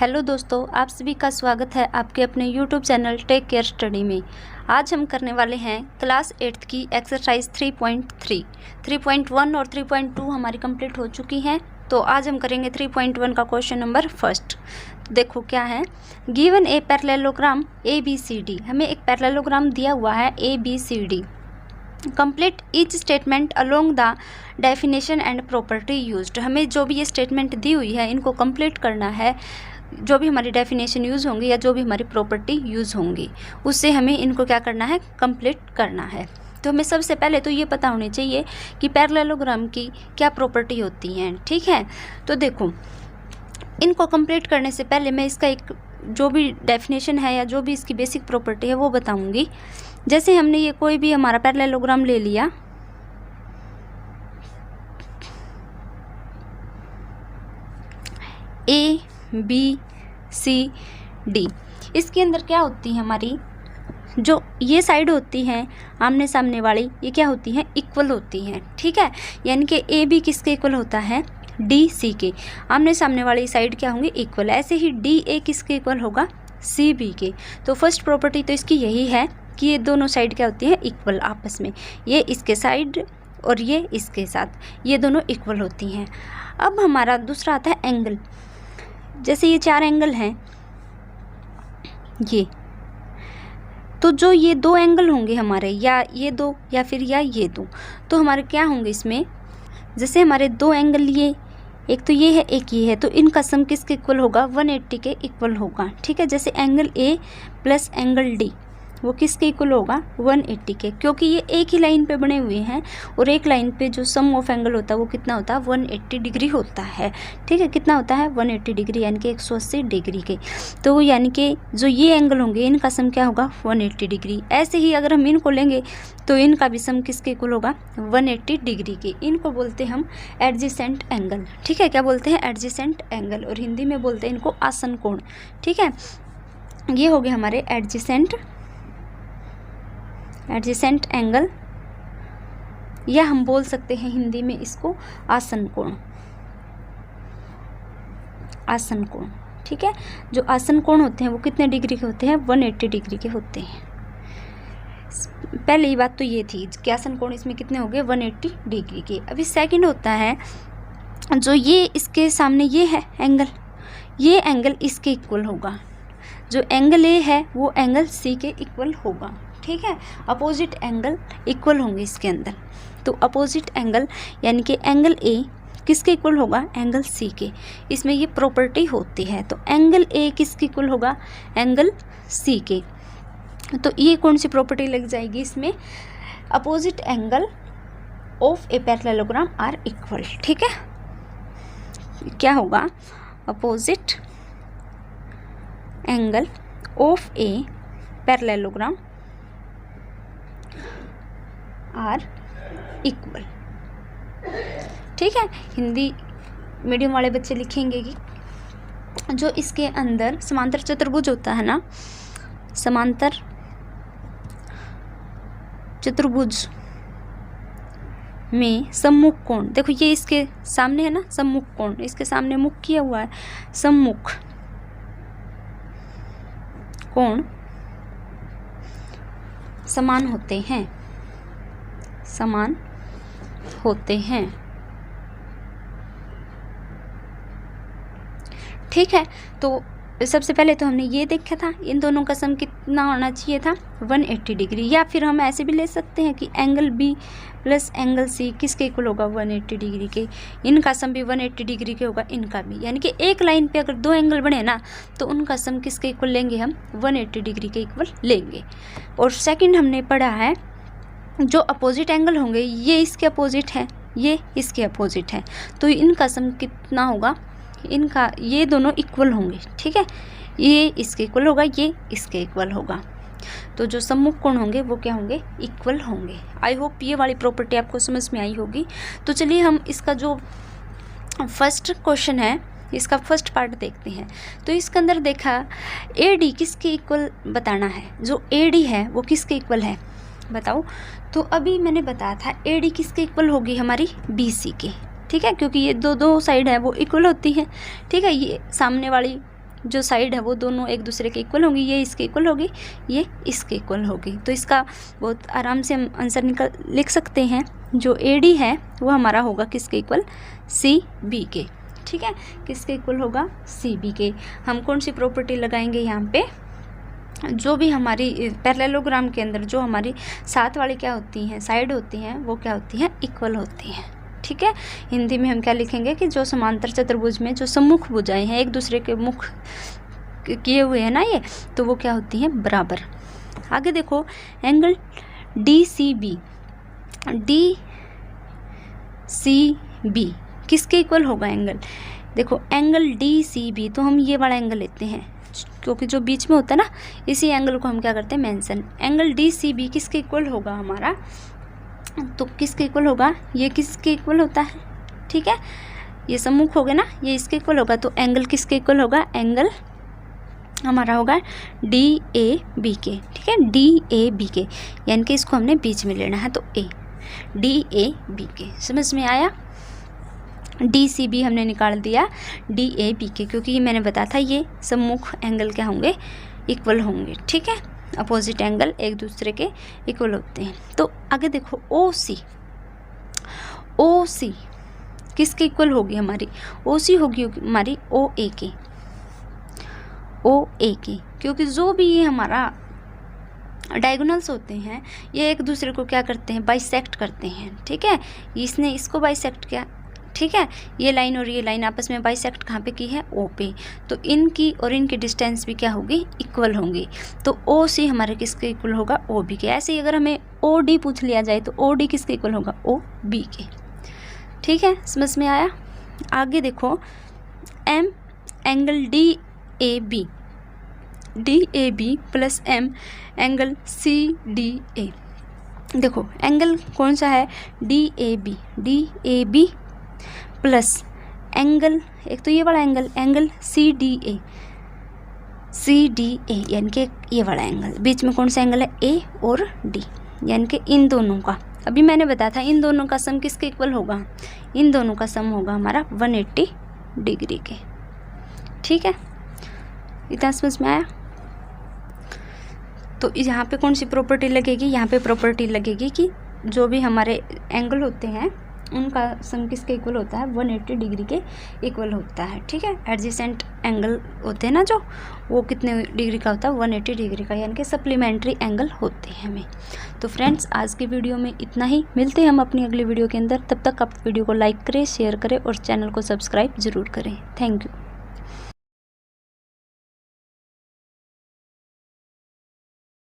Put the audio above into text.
Hello दोस्तों, आप सभी का स्वागत है आपके अपने YouTube channel take care study में। आज हम करने वाले हैं क्लास 8th की एक्सरसाइज 3.3। 3.1 और 3.2 हमारी कंप्लीट हो चुकी हैं। तो आज हम करेंगे 3.1 का क्वेश्चन नंबर फर्स्ट। तो देखो क्या है, गिवन ए पैरेललोग्राम ABCD। हमें एक पैरेललोग्राम दिया हुआ है ABCD। Complete each statement along the definition and property used. हमें जो भी ये स्टेटमेंट दी हुई है इनको कंप्लीट करना है। जो भी हमारी डेफिनेशन यूज़ होंगी या जो भी हमारी प्रॉपर्टी यूज़ होंगी उससे हमें इनको क्या करना है, कंप्लीट करना है। तो हमें सबसे पहले तो ये पता होनी चाहिए कि पैरेललोग्राम की क्या प्रॉपर्टी होती हैं। ठीक है, तो देखो इनको कंप्लीट करने से पहले मैं इसका एक जो भी डेफिनेशन है या जो भी इसकी बेसिक प्रॉपर्टी है वो बताऊंगी। जैसे हमने ये कोई भी हमारा पैरेललोग्राम ले लिया, ABCD। इसके अंदर क्या होती है, हमारी जो ये साइड होती हैं आमने सामने वाली, ये क्या होती हैं, इक्वल होती हैं। ठीक है, यानी कि AB किसके इक्वल होता है, DC के। आमने सामने वाली साइड क्या होंगे, इक्वल। ऐसे ही DA किसके इक्वल होगा, CB के। तो फर्स्ट प्रॉपर्टी तो इसकी यही है कि ये दोनों साइड क्या होती हैं, इक्वल आपस में। ये इसके साइड और ये इसके साथ, ये दोनों इक्वल होती हैं। अब हमारा दूसरा आता है एंगल। जैसे ये चार एंगल हैं, ये तो जो ये दो एंगल होंगे हमारे, या ये दो या फिर या ये दो, तो हमारे क्या होंगे इसमें, जैसे हमारे दो एंगल ये, एक तो ये है एक ये है, तो इनका सम किसके इक्वल होगा, 180 के इक्वल होगा। ठीक है, जैसे angle A plus angle D वो किसके इक्वल होगा, 180 के, क्योंकि ये एक ही लाइन पे बने हुए हैं और एक लाइन पे जो सम ऑफ एंगल होता है वो कितना होता है, 180 डिग्री होता है। ठीक है, कितना होता है, 180 डिग्री, यानी कि 180 डिग्री के। तो यानी कि जो ये एंगल होंगे इनका सम क्या होगा, 180 डिग्री। ऐसे ही अगर हम इनको लेंगे तो इनका भी सम किसके इक्वल होगा, 180 डिग्री के। इनको बोलते हैं हम एडजेसेंट एंगल। ठीक है, क्या बोलते हैं, एडजेसेंट एंगल, और हिंदी में बोलते हैं इनको आसन कोण। ठीक है, ये हो गए हमारे एडजेसेंट एंगल, या हम बोल सकते हैं हिंदी में इसको आसन कोण। आसन कोण, ठीक है, जो आसन कोण होते हैं वो कितने डिग्री के होते हैं, 180 डिग्री के होते हैं। पहली बात तो ये थी कि आसन कोण इसमें कितने हो गए, 180 डिग्री के। अभी सेकंड होता है जो ये इसके सामने ये है एंगल, ये एंगल इसके इक्वल होगा। जो एंगल A है वो एंगल C के इक्वल होगा। ठीक है, अपोजिट एंगल इक्वल होंगे इसके अंदर। तो अपोजिट एंगल यानी कि एंगल A किसके इक्वल होगा, एंगल C के। इसमें ये प्रॉपर्टी होती है। तो एंगल A किसके इक्वल होगा, एंगल C के। तो ये कौन सी प्रॉपर्टी लग जाएगी इसमें, opposite angle of a parallelogram are equal. ठीक है, क्या होगा, opposite angle of a parallelogram are equal. ठीक है, हिंदी मीडियम वाले बच्चे लिखेंगे कि जो इसके अंदर समांतर चतुर्भुज होता है ना, समांतर चतुर्भुज में सम्मुख कोण, देखो ये इसके सामने है ना सम्मुख कोण, इसके सामने मुख किया हुआ है, सम्मुख कोण समान होते हैं, समान होते हैं। ठीक है, तो सबसे पहले तो हमने ये देखा था इन दोनों का सम कितना होना चाहिए था, 180 डिग्री। या फिर हम ऐसे भी ले सकते हैं कि angle B plus angle C किसके इक्वल होगा, 180 डिग्री के। इनका सम भी 180 डिग्री के होगा, इनका भी। यानी कि एक लाइन पे अगर दो एंगल बने ना तो उनका सम किसके इक्वल लेंगे, हम 180 डिग्री के इक्वल लेंगे। और सेकंड हमने पढ़ा है जो अपोजिट एंगल होंगे, ये इसके अपोजिट है, ये इसके अपोजिट है, तो इनका सम कितना होगा, इनका ये दोनों इक्वल होंगे। ठीक है, ये इसके इक्वल होगा, ये इसके इक्वल होगा। तो जो सम्मुख कोण होंगे वो क्या होंगे, इक्वल होंगे। आई होप ये वाली प्रॉपर्टी आपको समझ में आई होगी। तो चलिए हम इसका जो फर्स्ट क्वेश्चन है इसका फर्स्ट पार्ट देखते हैं। तो इसके अंदर देखा AD किसके इक्वल बताना है, जो AD है वो किसके इक्वल है बताओ। तो अभी मैंने बताया था AD किसके इक्वल होगी, हमारी BC के। ठीक है, क्योंकि ये दो साइड है वो इक्वल होती हैं। ठीक है, ये सामने वाली जो साइड है वो दोनों एक दूसरे के इक्वल होंगी, ये इसके इक्वल होगी, ये इसके इक्वल होगी। तो इसका बहुत आराम से हम आंसर लिख सकते हैं। जो AD है वो हमारा होगा किसके इक्वल, CB के। ठीक है, किसके इक्वल होगा, CB के। हम कौन सी प्रॉपर्टी लगाएंगे यहाँ पे, जो भी हमारी पैरेललोग्राम के अंदर जो हमारी साथ वाली क्या होती हैं, साइड होती हैं, वो क्या होती हैं, इक्वल होती हैं। ठीक है, हिंदी में हम क्या लिखेंगे कि जो समांतर चतुर्भुज में जो सम्मुख भुजाएं हैं, एक दूसरे के मुख किए हुए हैं ना ये, तो वो क्या होती हैं, बराबर। आगे देखो, एंगल DCB, DCB किसके इक्वल होगा एंगल, देखो एंगल DCB, तो हम ये वाला एंगल लेते हैं क्योंकि जो बीच में होता है ना, इसी एंगल को हम क्या करते हैं, मेंशन। एंगल DCB किसके इक्वल होगा हमारा, तो किसके इक्वल होगा, ये किसके इक्वल होता है, ठीक है, ये सम्मुख हो गया ना, ये इसके इक्वल होगा। तो एंगल किसके इक्वल होगा, एंगल हमारा होगा DAB के। ठीक है, DAB के, यानी कि इसको हमने बीच में लेना है, तो A, DAB के। समझ में आया। DCB हमने निकाल दिया DAB के, क्योंकि ये मैंने बताया था ये सम्मुख एंगल क्या होंगे, इक्वल होंगे। ठीक है, अपोजिट एंगल एक दूसरे के इक्वल होते हैं। तो आगे देखो, OC किसके इक्वल होगी हमारी, OC होगी हमारी OA के, क्योंकि जो भी ये हमारा डायगोनल्स होते हैं, ये एक दूसरे को क्या करते हैं, बाइसेक्ट करते हैं। ठीक है, इसने इसको बाइसेक्ट किया। ठीक है, ये लाइन और ये लाइन आपस में बाइसेक्ट कहाँ पे की है, O पे। तो इनकी और इनकी डिस्टेंस भी क्या होगी, इक्वल होंगी। तो OC हमारे किसके इक्वल होगा, OB के। ऐसे ही अगर हमें OD पूछ लिया जाए तो OD किसके इक्वल होगा, OB के। ठीक है, समझ में आया। आगे देखो, M angle DAB plus M angle CDA। देखो एंगल कौन सा है, DAB प्लस एंगल, एक तो ये वाला एंगल CDA, यानी कि ये वाला एंगल, बीच में कौन सा एंगल है, A और D, यानी कि इन दोनों का, अभी मैंने बताया था इन दोनों का सम किसके इक्वल होगा, इन दोनों का सम होगा हमारा 180 डिग्री के। ठीक है, इतना समझ में आया। तो यहाँ पे कौन सी प्रॉपर्टी लगेगी, यहाँ पे प्रॉपर्टी लगेगी कि जो भी हमारे एंगल होते हैं उनका सम किसके इक्वल होता है, 180 डिग्री के इक्वल होता है। ठीक है, एडजेसेंट एंगल होते हैं ना जो, वो कितने डिग्री का होता है, 180 डिग्री का, यानी कि सप्लीमेंट्री एंगल होते हैं हमें। तो फ्रेंड्स, आज की वीडियो में इतना ही, मिलते हैं हम अपनी अगली वीडियो के अंदर। तब तक आप वीडियो को लाइक करें, शेयर करें और चैनल को सब्सक्राइब ज़रूर करें। Thank you.